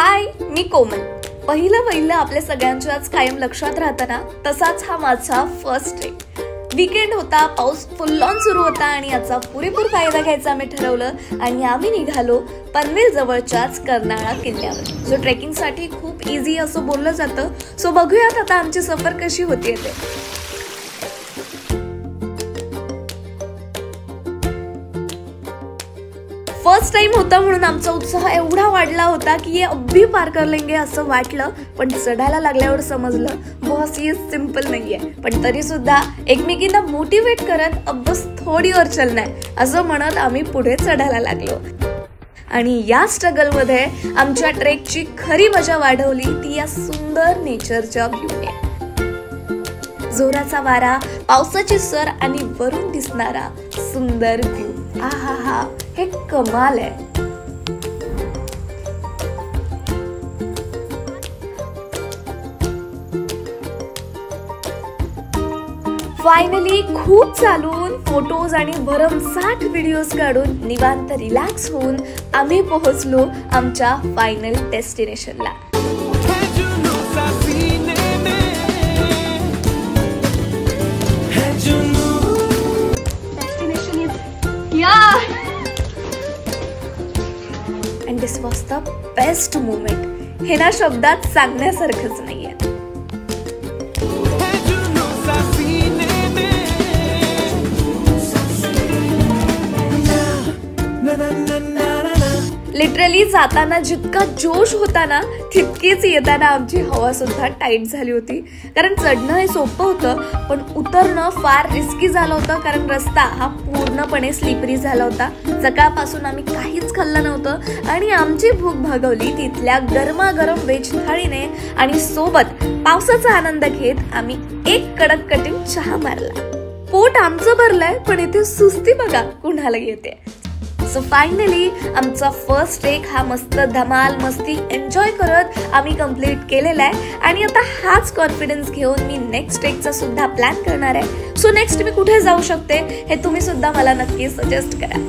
हाय, मी कोमल। पहिलं आपल्या सगळ्यांच्याच कायम लक्षात राहताना तसाच हा माझा फर्स्ट ट्रिप। वीकेंड होता, पाऊस फुल ऑन सुरू होता आणि याचा पुरेपूर फायदा घ्यायचा आम्ही ठरवलं आणि आम्ही निघालो पनवेल जवळच्याच कर्नाळा किल्ल्यावर, जो ट्रेकिंगसाठी खूप इझी असं बोललं जातं। सो बघूयात आता आमची सफर कशी होतीये ते। फर्स्ट टाइम होता म्हणून आमचा उत्साह एवढा वाढला होता की ये अभी पार कर लेंगे असं वाटलं, पण चढायला लागल्यावर समजलं बॉस ये सिंपल नाहीये। पण तरी सुद्धा एकमेकींना मोटिवेट करत अब बस थोडी और चलना है असं म्हणत आम्ही पुढे चढायला लागलो। आणि या स्ट्रगल मध्ये आमच्या ट्रेकची खरी मजा वाढवली ती या सुंदर नेचरच्या व्ह्यूने। जोराचा वारा, पावसाची सर आणि वरून दिसणारा सुंदर व्ह्यू, आहा हे कमाल आहे। फायनली खूप चालून, फोटोज आणि भरमसाठ व्हिडिओज काढून निवांत रिलॅक्स होऊन आम्ही पोहोचलो आमच्या final डेस्टिनेशनला। And this was the best moment. हे ना शब्दात सांगण्यासारखंच नाहीये। लिटरली जाताना जितका जोश होता ना तितकीच येताना आमची हवा सुद्धा टाईट झाली होती। कारण चढणं हे सोपं होतं, पण उतरणं फार रिस्की झालं होतं, कारण रस्ता हा पूर्णपणे स्लिपरी झाला होता। सकाळपासून आम्ही काहीच खाल्लं नव्हतं आणि आमची भूक भागवली तिथल्या गरमागरम वेज थाळीने आणि सोबत पावसाचा आनंद घेत आम्ही एक कडक कटिंग चहा मारला। पोट आमचं भरलंय, पण इथे सुस्ती बघा कुणाला येते। सो फायनली आमचा फर्स्ट ट्रेक हा मस्त धमाल मस्ती एन्जॉय करत आम्ही कंप्लीट केलेला आहे आणि आता हाच कॉन्फिडन्स घेऊन मी नेक्स्ट ट्रेकचा सुद्धा प्लॅन करणार आहे। सो नेक्स्ट मी कुठे जाऊ शकते हे तुम्ही सुद्धा मला नक्की सजेस्ट करा।